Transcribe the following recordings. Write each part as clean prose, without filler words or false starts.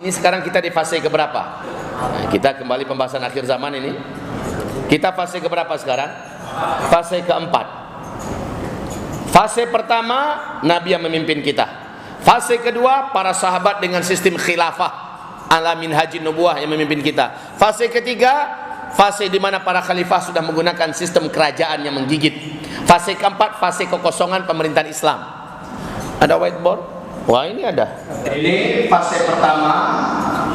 Ini sekarang kita di fase keberapa? Nah, kita kembali pembahasan akhir zaman ini. Kita fase keberapa sekarang? Fase keempat. Fase pertama, Nabi yang memimpin kita. Fase kedua, para sahabat dengan sistem khilafah ala minhajin nubuwah yang memimpin kita. Fase ketiga, fase di mana para khalifah sudah menggunakan sistem kerajaan yang menggigit. Fase keempat, fase kekosongan pemerintahan Islam. Ada whiteboard? Wah, ini ada. Ini fase pertama,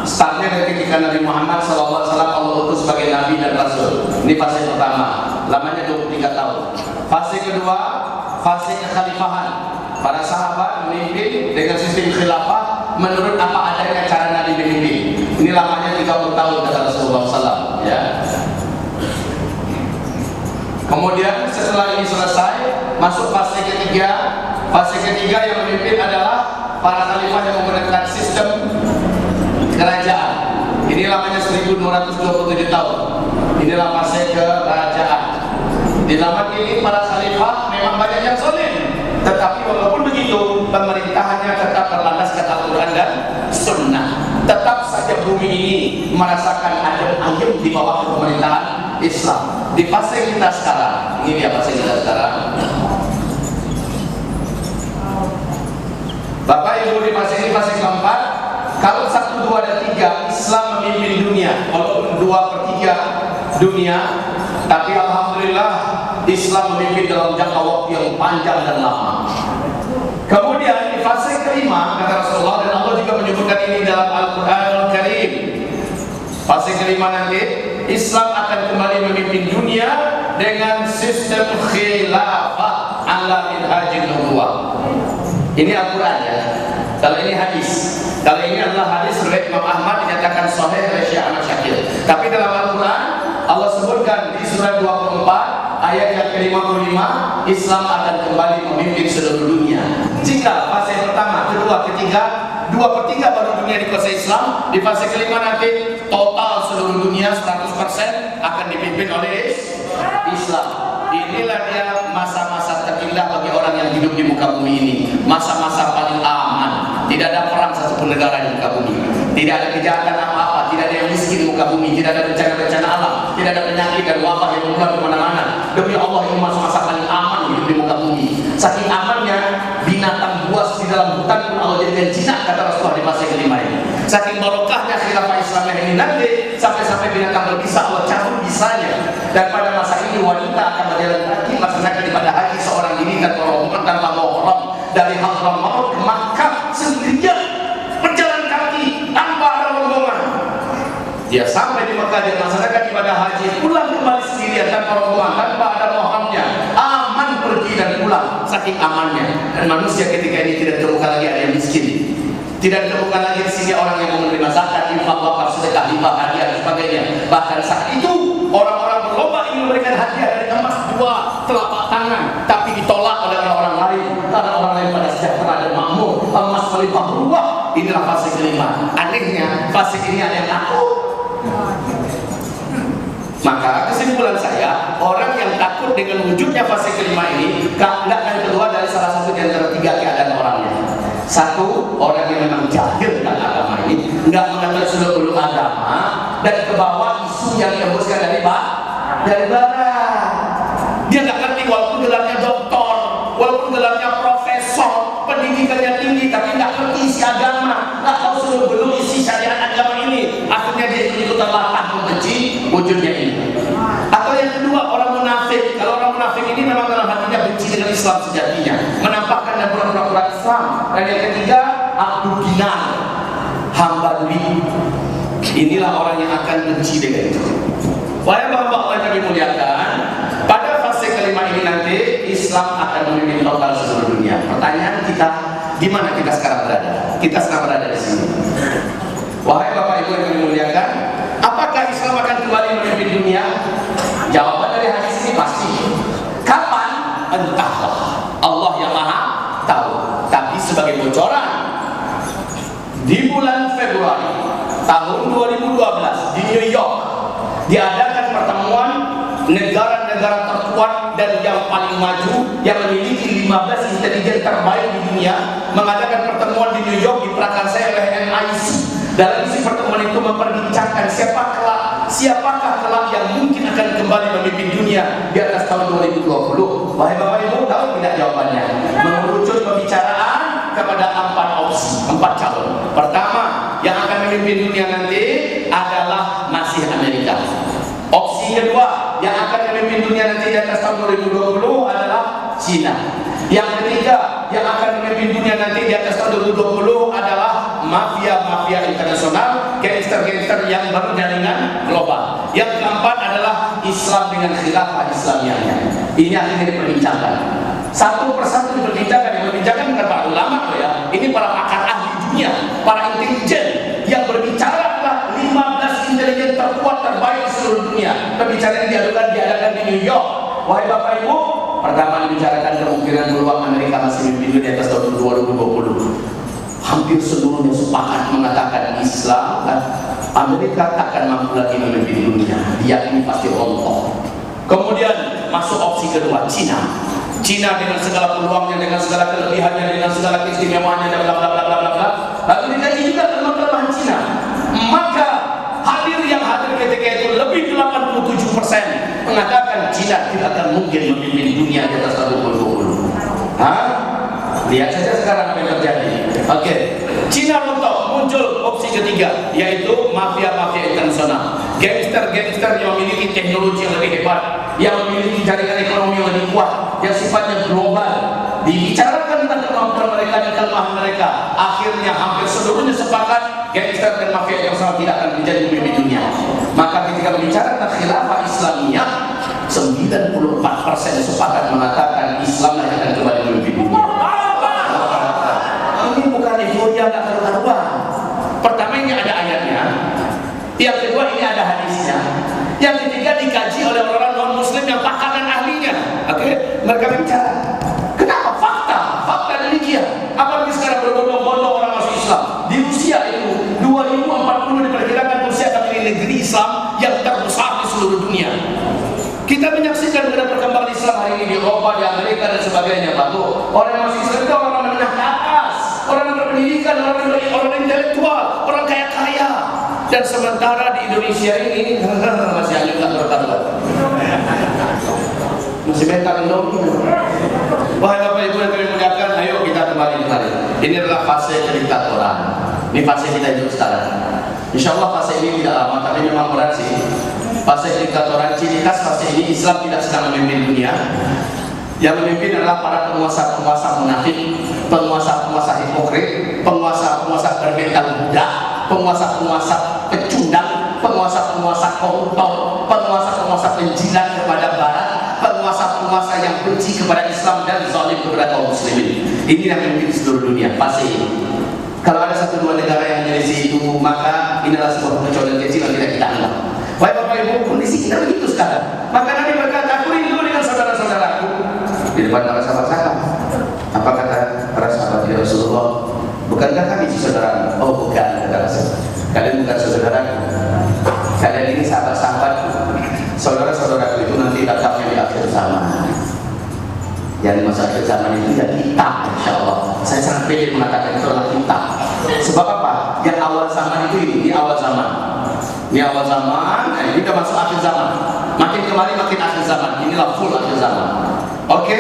startnya dari ketika Nabi Muhammad SAW Allah utus sebagai Nabi dan Rasul. Ini fase pertama, lamanya 23 tahun. Fase kedua, fase kekhalifahan. Para sahabat memimpin dengan sistem khilafah menurut apa adanya cara Nabi memimpin. Ini lamanya 30 tahun kata Rasulullah SAW. Ya. Kemudian setelah ini selesai, masuk fase ketiga. Fase ketiga yang memimpin adalah para khalifah yang menggunakan sistem kerajaan. Ini lamanya 1227 tahun. Inilah fase kerajaan. Di zaman ini para khalifah memang banyak yang zalim, tetapi walaupun begitu pemerintahannya tetap berlandas kata Al-Quran dan Sunnah. Tetap saja bumi ini merasakan adem ayem di bawah pemerintahan Islam. Di fase kita sekarang, ini dia fase kita sekarang. Bapak Ibu, di fase ini fase keempat. Kalau 1, 2, dan 3 Islam memimpin dunia, walaupun 2/3 dunia, tapi alhamdulillah Islam memimpin dalam jangka waktu yang panjang dan lama. Kemudian di fase kelima kata Rasulullah, dan Allah juga menyebutkan ini dalam Al-Quran Al-Karim. Fase kelima nanti Islam akan kembali memimpin dunia dengan sistem khilafah ala minhajin nubuwah. Ini Al-Quran ya. Kalau ini hadis. Kalau ini adalah hadis riwayat Imam Ahmad dinyatakan sahih oleh Syekh Ahmad Syakir. Tapi dalam Al-Quran Allah sebutkan di surat 24 ayat yang ke-55, Islam akan kembali memimpin seluruh dunia. Jika fase pertama, kedua, ketiga, 2/3 baru dunia dikuasai Islam, di fase kelima nanti total seluruh dunia 100% akan dipimpin oleh Islam. Inilah dia masa-masa terindah bagi orang yang hidup di muka bumi ini. Masa-masa paling aman. Tidak ada perang satupun negara di muka bumi. Tidak ada kejahatan apa-apa. Tidak ada yang miskin di muka bumi. Tidak ada bencana-bencana alam. Tidak ada penyakit dan wabah yang menular kemana-mana. Demi Allah, ini masa-masa paling aman hidup di muka bumi. Saking amannya, binatang buas di dalam hutan pun Allah jadikan jinak kata Rasulullah di fase kelima ini. Saking barokahnya khilafah Islamiyah ini nanti, sampai-sampai binatang berbisa Allah cabut bisanya. Dan pada masa ini wanita akan berjalan kaki melaksanakan ibadah haji seorang diri tanpa rombongan, tanpa mahram, dari Hadramaut ke Makkah sendirian, berjalan kaki tanpa ada rombongan. Dia sampai di Makkah, dia melaksanakan ibadah haji, pulang kembali sendirian tanpa rombongan, tanpa ada mahramnya, aman pergi dan pulang, saking amannya. Dan manusia ketika ini tidak ditemukan lagi ada yang miskin. Tidak ditemukan lagi di sini orang yang menerima zakat, infak, wakaf, sedekah, hibah, hadiah dan sebagainya. Bahkan saat itu orang-orang berlomba ingin memberikan hadiah dari emas 2 telapak tangan, tapi ditolak oleh orang lain karena orang lain pada sejahtera dan makmur, emas melimpah ruah. Inilah fase kelima. Anehnya fase ini ada yang takut. Maka kesimpulan saya, orang yang takut dengan wujudnya fase kelima ini tidak akan keluar dari salah satu di antara 3 keadaan orangnya. Satu, orang yang memang jahil tentang agama ini, nggak mengenal seluruh agama, dan ke bawah isu yang dihembuskan dari barat. Dia nggak ngerti, walaupun gelarnya doktor, walaupun gelarnya profesor, pendidikannya tinggi, tapi nggak ngerti isi agama, nggak tahu seluruh isi syariat agama ini. Akhirnya dia ikut-ikutan latah membenci wujudnya ini. Atau yang kedua, orang munafik. Kalau orang munafik ini memang dalam hatinya benci dengan Islam sejatinya, menampakkan dan pura-pura Islam. Dan yang ketiga, abdu dinar, hamba duit. Inilah orang yang akan benci dengan itu. Wahai hamba Allah yang kami muliakan, pada fase kelima ini nanti Islam akan memimpin total seluruh dunia. Pertanyaan kita, di mana kita sekarang berada? Kita sekarang berada di sini. Wahai Bapak Ibu yang kami muliakan, apakah Islam akan kembali memimpin dunia? Jawaban dari hadis ini pasti. Kapan? Entahlah. Allah yang Maha tahu. Tapi sebagai bocoran, di bulan Februari tahun 2012 di New York diadakan pertemuan negara-negara terkuat dan yang paling maju yang memiliki 15 intelijen terbaik di dunia, mengadakan pertemuan di New York diprakarsai oleh MIT. Dalam isi pertemuan itu memperbincangkan siapakah kelak yang mungkin akan kembali memimpin dunia di atas tahun 2020. Wahai Bapak Ibu, tahu tidak jawabannya? Mengerucut pembicaraan kepada 4 opsi, 4 calon. Pertama, yang akan memimpin dunia nanti adalah masih Amerika. Opsi kedua, yang akan memimpin dunia nanti di atas tahun 2020 adalah Cina. Yang ketiga, yang akan memimpin dunia nanti di atas tahun 2020 adalah mafia-mafia internasional, gangster-gangster yang berjaringan global. Yang keempat adalah Islam dengan khilafah Islamiyahnya. Ini akhirnya diperbincangkan. Satu persatu diperbincangkan bukan para ulama ya. Ini para pakar ahli dunia, para intelijen yang berbicara adalah 15 intelijen terkuat terbaik di seluruh dunia. Pembicaraan diadakan di New York. Wahai Bapak Ibu, pertama dibicarakan kemungkinan peluang Amerika masih memimpin di atas tahun 2020. Hampir seluruhnya sepakat mengatakan Islam dan Amerika takkan mampu lagi memimpin dunia. Dia ini pasti rontok. Kemudian masuk opsi kedua, Cina. Cina dengan segala peluangnya, dengan segala kelebihannya, dengan segala keistimewaannya dan bla bla bla bla bla. Lalu dikaji juga kelemahan Cina. Maka hadir ketika itu lebih 87% mengatakan Cina tidak akan mungkin memimpin dunia di atas tahun 2020. Lihat saja sekarang apa yang terjadi. Oke, Cina rontok, muncul opsi ketiga, yaitu mafia-mafia internasional, gangster-gangster yang memiliki teknologi yang lebih hebat, yang memiliki jaringan ekonomi yang lebih kuat, yang sifatnya global. Dibicarakan tentang kemampuan mereka dan kelemahan mereka. Akhirnya hampir seluruhnya sepakat gangster dan mafia internasional tidak akan menjadi pemimpin dunia. Maka ketika berbicara tentang khilafah Islamiyah, 94% sepakat mengatakan Islam yang akan kembali memimpin dunia. Ini bukan euforia nggak karu-karuan. Pertama, ini ada ayatnya. Yang kedua, ini ada hadisnya. Yang ketiga, dikaji oleh orang-orang non-muslim yang pakar dan ahlinya. Oke, mereka bicara. Kenapa? Fakta demikian. Apalagi sekarang berbondong-bondong orang masuk Islam. Di Rusia itu 2040 diperkirakan Rusia akan menjadi negeri Islam yang terbesar di seluruh dunia. Kita menyaksikan bagaimana perkembangan Islam hari ini di Eropa, di Amerika dan sebagainya. Batu orang yang masih Islam itu orang menengah ke atas, orang yang berpendidikan, orang intelektual, orang kaya. Dan sementara di Indonesia ini masih agak berkaruan, masih mental dong. Wahai Bapak Ibu yang kami muliakan, ayo kita kembali. Ini adalah fase kediktatoran. Ini fase kita hidup sekarang. Insya Allah fase ini tidak lama, tapi memang berat sih. Fase diktatoran, ciri khas fase ini Islam tidak sedang memimpin dunia. Yang memimpin adalah para penguasa-penguasa munafik, penguasa-penguasa hipokrit, penguasa-penguasa bermental budak, penguasa-penguasa pecundang, penguasa-penguasa koruptor, penguasa-penguasa penjilat kepada barat, penguasa-penguasa yang benci kepada Islam dan zalim kepada kaum muslimin. Ini yang memimpin seluruh dunia fase ini. Kalau ada 1-2 negara yang menyelisih itu, maka inilah sebuah kecualian kecil yang tidak kita anggap. Baik Bapak Ibu, kondisi kita begitu sekarang. Maka Nabi berkata, aku rindu dengan saudara-saudaraku di depan para sahabat-sahabat. Apa kata para sahabat ya Rasulullah? Bukankah kami saudara? Oh bukan, kata Rasul. Kalian bukan saudaraku. Kalian ini sahabat-sahabatku. Saudara-saudaraku itu nanti datangnya di akhir zaman. Yang di masa akhir zaman itu ya kita, insya Allah. Saya sangat pede mengatakan itu adalah kita. Sebab apa? Yang awal zaman itu ini awal zaman. Ini awal zaman, nah ini sudah masuk akhir zaman. Makin kemari makin akhir zaman. Inilah full akhir zaman. Oke,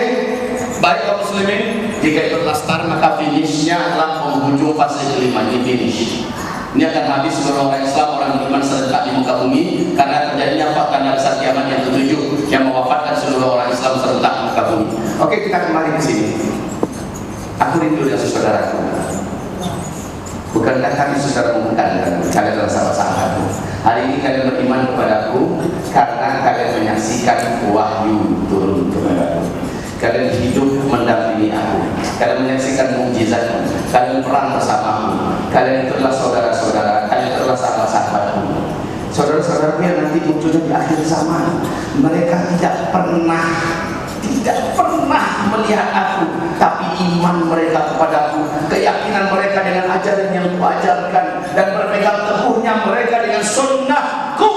baik kaum muslimin, jika itu lastar maka finishnya adalah penghujung fase kelima. Ini finish. Ini akan habis seluruh orang Islam, orang beriman serentak di muka bumi karena terjadinya fakta besar kiamat yang ketujuh yang mewafatkan seluruh orang Islam serentak di muka bumi. Oke, kita kembali ke sini. Aku rindu dengan saudaraku. Bukankah kami saudara membukan kalian adalah sahabat-sahabatku. Hari ini kalian beriman kepadaku karena kalian menyaksikan wahyu turun kepadaku. Kalian hidup mendampingi aku. Kalian menyaksikan mukjizatku. Kalian perang bersamaku. Kalian itu adalah saudara-saudara. Kalian itu adalah sahabat-sahabatku. Saudara-saudaraku yang nanti munculnya di akhir zaman, mereka tidak pernah melihat aku, tapi iman mereka kepadaku, keyakinan mereka dengan ajaran yang kuajarkan, dan berpegang teguhnya mereka dengan sunnahku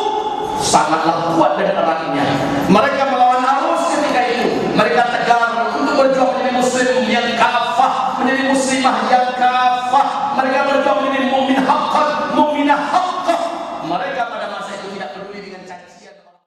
sangatlah kuat dan eratnya. Mereka melawan arus ketika itu. Mereka tegar untuk berjuang menjadi muslim yang kafah, menjadi muslimah yang kafah. Mereka berjuang menjadi mu'min haqqan, mu'min Mereka pada masa itu tidak peduli